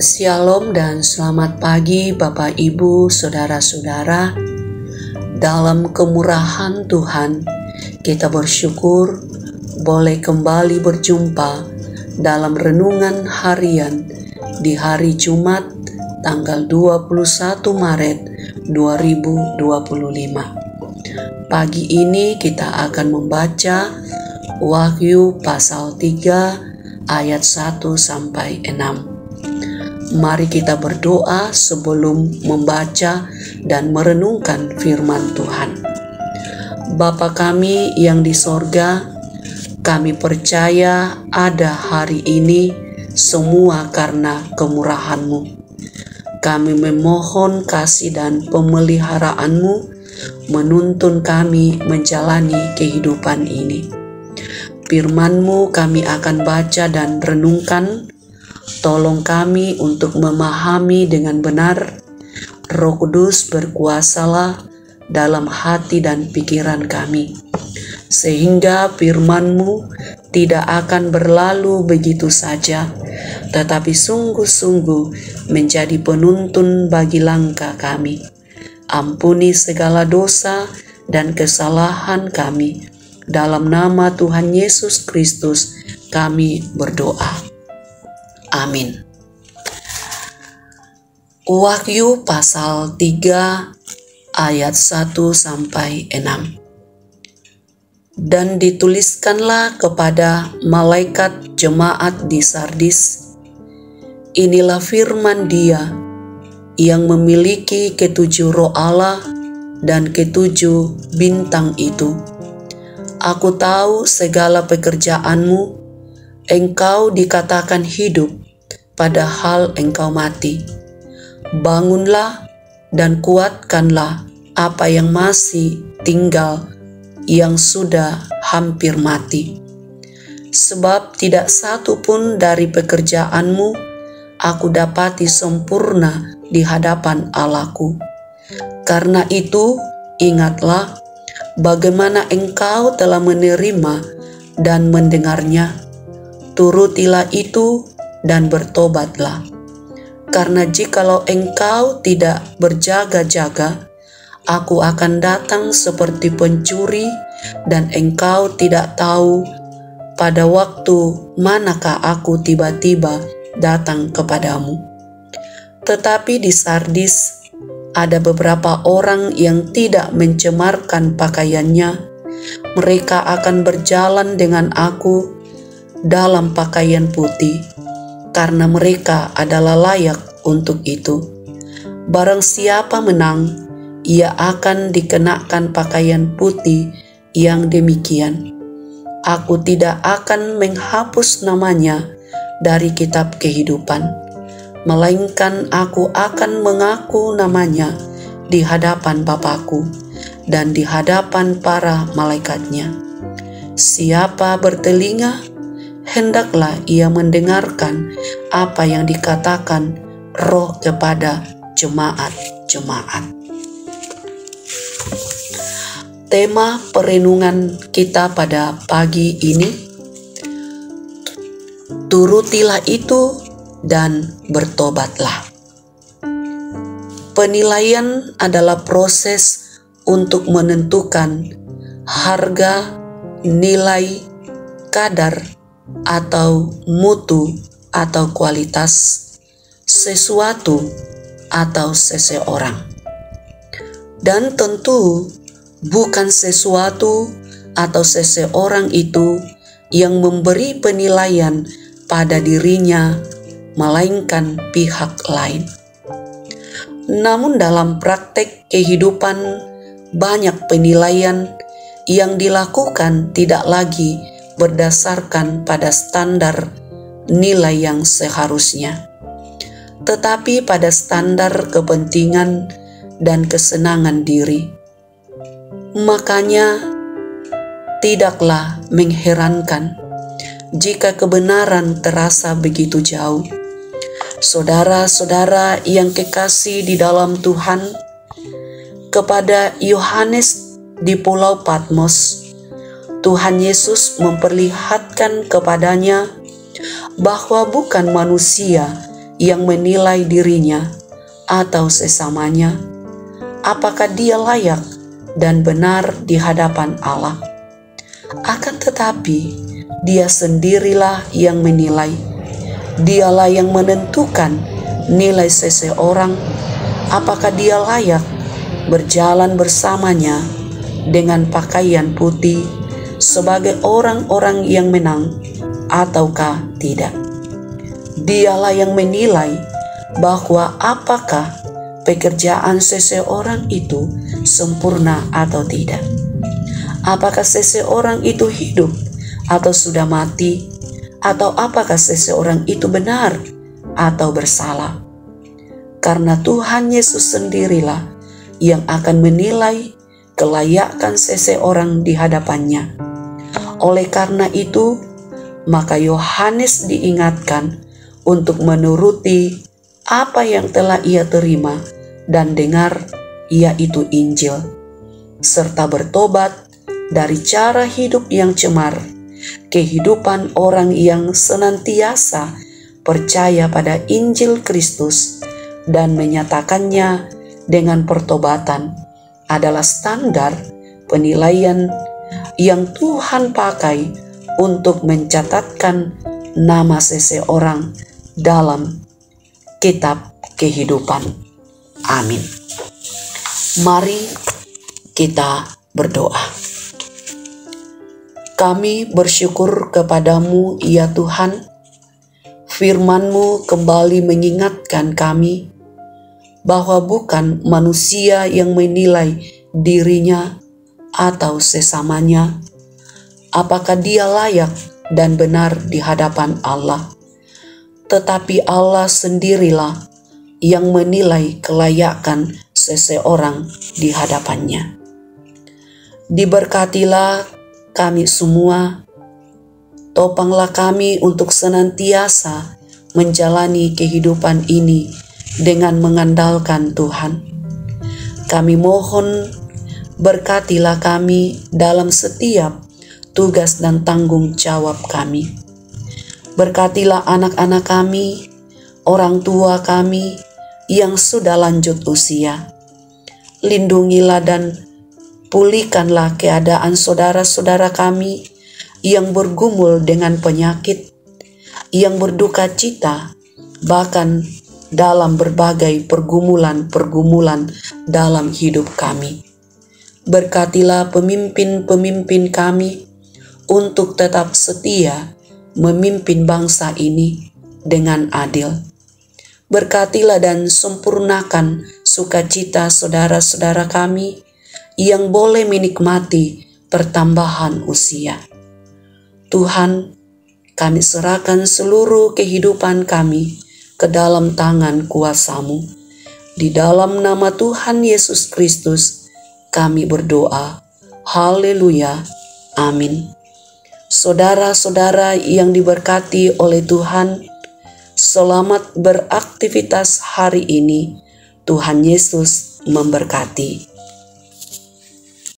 Shalom dan selamat pagi Bapak Ibu Saudara-saudara. Dalam kemurahan Tuhan, kita bersyukur boleh kembali berjumpa dalam renungan harian di hari Jumat tanggal 21 Maret 2025. Pagi ini kita akan membaca Wahyu pasal 3 ayat 1 sampai 6. Mari kita berdoa sebelum membaca dan merenungkan firman Tuhan. Bapa kami yang di sorga, kami percaya ada hari ini semua karena kemurahan-Mu. Kami memohon kasih dan pemeliharaanmu menuntun kami menjalani kehidupan ini. Firman-Mu kami akan baca dan renungkan. Tolong kami untuk memahami dengan benar. Roh Kudus berkuasalah dalam hati dan pikiran kami, sehingga firman-Mu tidak akan berlalu begitu saja, tetapi sungguh-sungguh menjadi penuntun bagi langkah kami. Ampuni segala dosa dan kesalahan kami. Dalam nama Tuhan Yesus Kristus kami berdoa. Amin. Wahyu pasal 3 ayat 1 sampai 6. Dan dituliskanlah kepada malaikat jemaat di Sardis, inilah firman Dia yang memiliki ketujuh roh Allah dan ketujuh bintang itu. Aku tahu segala pekerjaanmu, engkau dikatakan hidup, padahal engkau mati. Bangunlah dan kuatkanlah apa yang masih tinggal, yang sudah hampir mati. Sebab tidak satu pun dari pekerjaanmu aku dapati sempurna di hadapan Allahku. Karena itu, ingatlah bagaimana engkau telah menerima dan mendengarnya. Turutilah itu dan bertobatlah. Karena jikalau engkau tidak berjaga-jaga, aku akan datang seperti pencuri, dan engkau tidak tahu pada waktu manakah aku tiba-tiba datang kepadamu. Tetapi di Sardis ada beberapa orang yang tidak mencemarkan pakaiannya. Mereka akan berjalan dengan aku dalam pakaian putih, karena mereka adalah layak untuk itu. Barang siapa menang, ia akan dikenakan pakaian putih yang demikian. Aku tidak akan menghapus namanya dari kitab kehidupan, melainkan aku akan mengaku namanya di hadapan Bapa-Ku dan di hadapan para malaikatnya. Siapa bertelinga, hendaklah ia mendengarkan apa yang dikatakan Roh kepada jemaat-jemaat. Tema perenungan kita pada pagi ini, turutilah itu dan bertobatlah. Penilaian adalah proses untuk menentukan harga, nilai, kadar, atau mutu atau kualitas sesuatu atau seseorang. Dan tentu bukan sesuatu atau seseorang itu yang memberi penilaian pada dirinya, melainkan pihak lain. Namun dalam praktek kehidupan, banyak penilaian yang dilakukan tidak lagi berdasarkan pada standar nilai yang seharusnya, tetapi pada standar kepentingan dan kesenangan diri. Makanya tidaklah mengherankan jika kebenaran terasa begitu jauh. Saudara-saudara yang kekasih di dalam Tuhan, kepada Yohanes di Pulau Patmos, Tuhan Yesus memperlihatkan kepadanya bahwa bukan manusia yang menilai dirinya atau sesamanya apakah dia layak dan benar di hadapan Allah. Akan tetapi, Dia sendirilah yang menilai. Dialah yang menentukan nilai seseorang, apakah dia layak berjalan bersamanya dengan pakaian putih sebagai orang-orang yang menang ataukah tidak. Dialah yang menilai bahwa apakah pekerjaan seseorang itu sempurna atau tidak. Apakah seseorang itu hidup atau sudah mati, atau apakah seseorang itu benar atau bersalah. Karena Tuhan Yesus sendirilah yang akan menilai kelayakan seseorang di hadapannya. Oleh karena itu, maka Yohanes diingatkan untuk menuruti apa yang telah ia terima dan dengar, yaitu Injil, serta bertobat dari cara hidup yang cemar, kehidupan orang yang senantiasa percaya pada Injil Kristus dan menyatakannya dengan pertobatan adalah standar penilaian yang Tuhan pakai untuk mencatatkan nama seseorang dalam kitab kehidupan. Amin. Mari kita berdoa. Kami bersyukur kepadamu, ya Tuhan. Firman-Mu kembali mengingatkan kami bahwa bukan manusia yang menilai dirinya atau sesamanya apakah dia layak dan benar di hadapan Allah, tetapi Allah sendirilah yang menilai kelayakan seseorang di hadapannya. Diberkatilah kami semua, topanglah kami untuk senantiasa menjalani kehidupan ini dengan mengandalkan Tuhan. Kami mohon berkatilah kami dalam setiap tugas dan tanggung jawab kami. Berkatilah anak-anak kami, orang tua kami yang sudah lanjut usia. Lindungilah dan pulihkanlah keadaan saudara-saudara kami yang bergumul dengan penyakit, yang berduka cita, bahkan dalam berbagai pergumulan-pergumulan dalam hidup kami. Berkatilah pemimpin-pemimpin kami untuk tetap setia memimpin bangsa ini dengan adil. Berkatilah dan sempurnakan sukacita saudara-saudara kami yang boleh menikmati pertambahan usia. Tuhan, kami serahkan seluruh kehidupan kami ke dalam tangan kuasa-Mu. Di dalam nama Tuhan Yesus Kristus kami berdoa. Haleluya. Amin. Saudara-saudara yang diberkati oleh Tuhan, selamat beraktivitas hari ini. Tuhan Yesus memberkati.